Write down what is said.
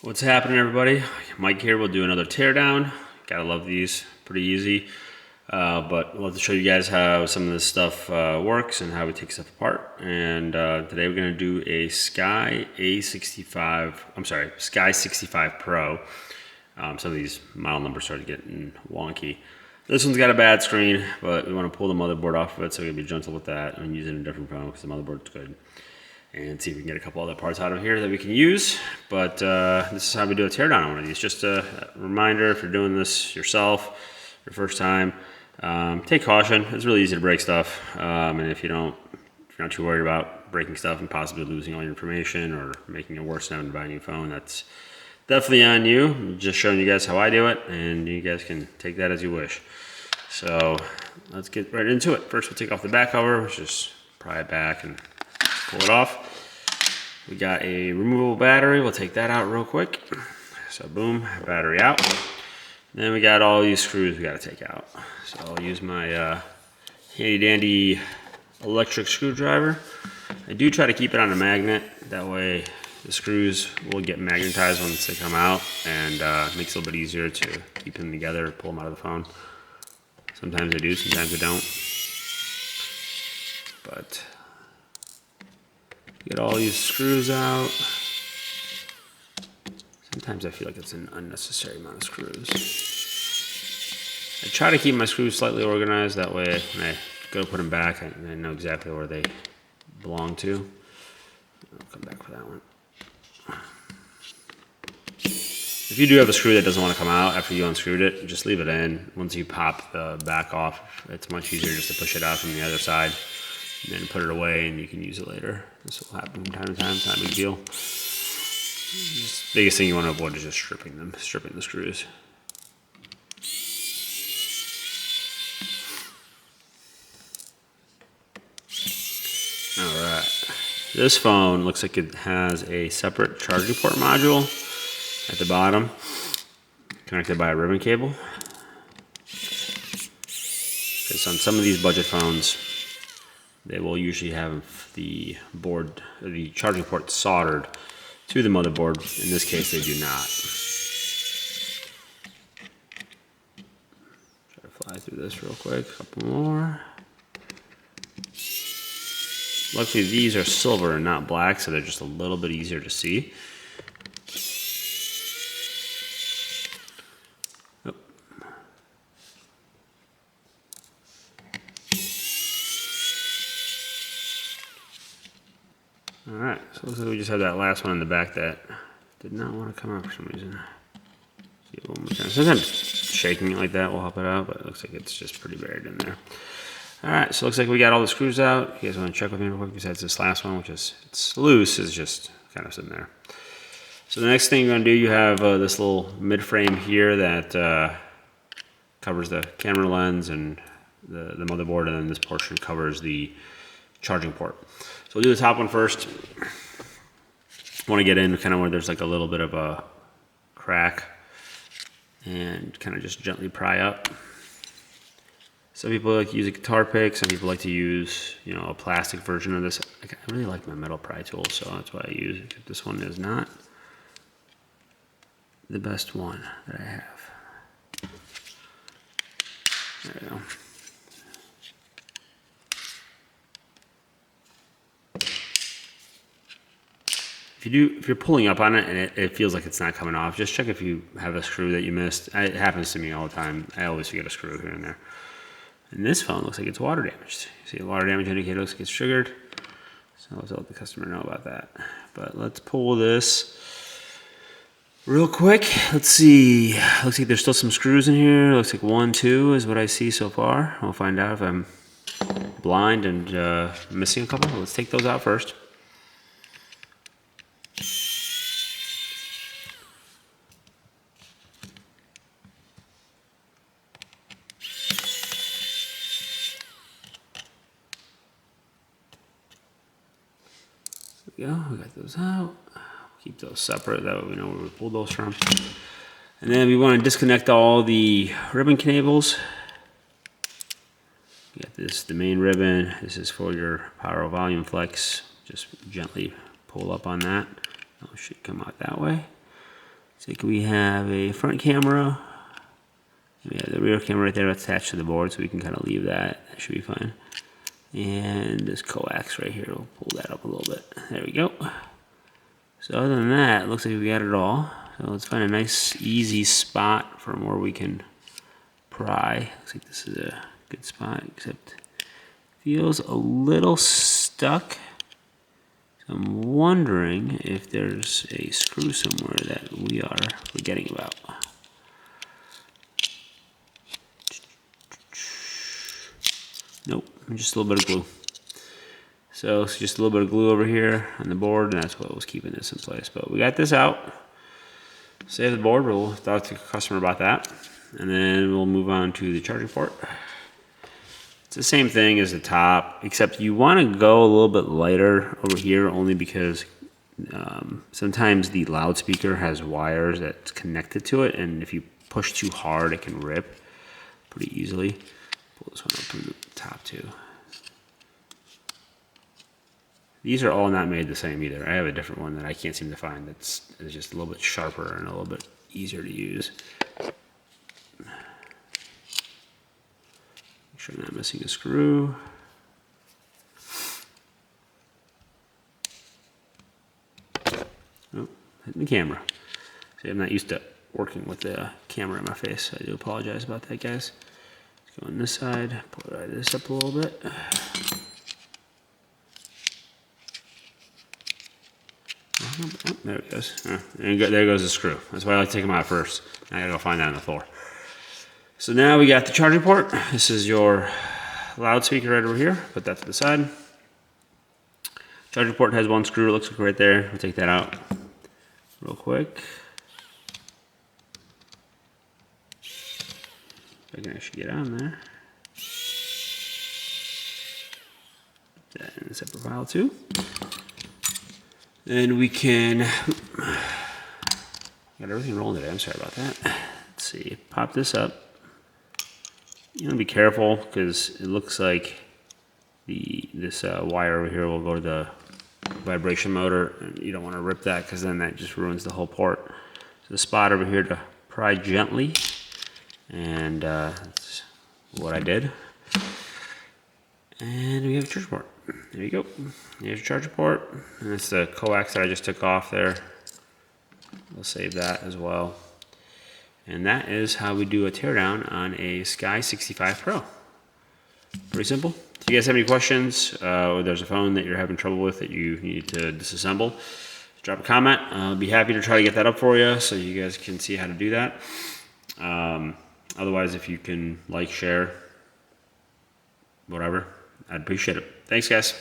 What's happening, everybody? Mike here. We'll do another teardown. Gotta love these. Pretty easy. But I'd love to show you guys how some of this stuff works and how we take stuff apart. And today we're gonna do a Sky Sky 65 Pro. Some of these model numbers started getting wonky. This one's got a bad screen, but we want to pull the motherboard off of it, so we're gonna be gentle with that and use it in a different phone because the motherboard's good. And see if we can get a couple other parts out of here that we can use. But this is how we do a teardown on one of these. Just a reminder, if you're doing this yourself, your first time, take caution. It's really easy to break stuff. And if you're not too worried about breaking stuff and possibly losing all your information or making it worse than buying a new phone, that's definitely on you. I'm just showing you guys how I do it, and you guys can take that as you wish. So let's get right into it. First, we'll take off the back cover, which is pry it back and pull it off. We got a removable battery. We'll take that out real quick. So boom, battery out. Then we got all these screws we got to take out. So I'll use my handy dandy electric screwdriver. I do try to keep it on a magnet. That way the screws will get magnetized once they come out, and it makes it a little bit easier to keep them together, pull them out of the phone. Sometimes I do, sometimes I don't. But get all these screws out. Sometimes I feel like it's an unnecessary amount of screws. I try to keep my screws slightly organized. That way when I go to put them back, I know exactly where they belong to. I'll come back for that one. If you do have a screw that doesn't want to come out after you unscrewed it, just leave it in. Once you pop the back off, it's much easier just to push it out from the other side. And then put it away and you can use it later. This will happen from time to time, it's not a big deal. The biggest thing you want to avoid is just stripping the screws. Alright, this phone looks like it has a separate charging port module at the bottom, connected by a ribbon cable. Because on some of these budget phones, they will usually have the charging port soldered to the motherboard. In this case, they do not. Try to fly through this real quick. A couple more. Luckily, these are silver and not black, so they're just a little bit easier to see. Alright, so it looks like we just had that last one in the back that did not want to come out for some reason. See it one more time. Sometimes shaking it like that will help it out, but it looks like it's just pretty buried in there. Alright, so it looks like we got all the screws out. You guys want to check with me real quick besides this last one, which is, it's loose, it's just kind of sitting there. So the next thing you're going to do, you have this little mid-frame here that covers the camera lens and the motherboard, and then this portion covers the charging port. So we'll do the top one first. Want to get in kind of where there's like a little bit of a crack and kind of just gently pry up. Some people like to use a guitar pick. Some people like to use, a plastic version of this. I really like my metal pry tool, so that's what I use. This one is not the best one that I have. There we go. If you're pulling up on it and it feels like it's not coming off, just check if you have a screw that you missed. It happens to me all the time. I always forget a screw here and there. And this phone looks like it's water damaged. You see the water damage indicator looks like it's triggered. So I'll let the customer know about that. But let's pull this real quick. Let's see. Looks like there's still some screws in here. Looks like 1, 2 is what I see so far. We'll find out if I'm blind and missing a couple. Let's take those out first. There we go, we got those out. Keep those separate, that way we know where we pulled those from. And then we want to disconnect all the ribbon cables. You got the main ribbon. This is for your power volume flex. Just gently pull up on that. It should come out that way. Looks like we have a front camera. We have the rear camera right there attached to the board, so we can kind of leave that. That should be fine. And this coax right here, we'll pull that up a little bit. There we go. So other than that, it looks like we got it all. So let's find a nice, easy spot from where we can pry. Looks like this is a good spot, except feels a little stuck. So I'm wondering if there's a screw somewhere that we are forgetting about. Nope, just a little bit of glue. So it's just a little bit of glue over here on the board, and that's what was keeping this in place. But we got this out. Save the board, we'll talk to the customer about that. And then we'll move on to the charging port. It's the same thing as the top, except you want to go a little bit lighter over here, only because sometimes the loudspeaker has wires that's connected to it, and if you push too hard, it can rip pretty easily. Pull this one up from the top too. These are all not made the same either. I have a different one that I can't seem to find that's just a little bit sharper and a little bit easier to use. Make sure I'm not missing a screw. Oh, hitting the camera. See, I'm not used to working with the camera in my face. I do apologize about that, guys. Let's go on this side, pull this up a little bit. Oh, there it goes. Oh, there goes the screw. That's why I like to take them out first. I gotta go find that on the floor. So now we got the charging port. This is your loudspeaker right over here. Put that to the side. Charging port has one screw. It looks like right there. We'll take that out real quick. If I can actually get on there. Put that in a separate file too. Then we can, got everything rolling today, I'm sorry about that. Let's see, pop this up. You want to be careful because it looks like this wire over here will go to the vibration motor, and you don't want to rip that because then that just ruins the whole port. So the spot over here to pry gently, and that's what I did. And we have a charger port. There you go. Here's your charger port. And it's the coax that I just took off there. We'll save that as well. And that is how we do a teardown on a Sky 65 Pro. Pretty simple. If you guys have any questions, or there's a phone that you're having trouble with that you need to disassemble, drop a comment. I'll be happy to try to get that up for you so you guys can see how to do that. Otherwise, if you can like, share, whatever, I'd appreciate it. Thanks, guys.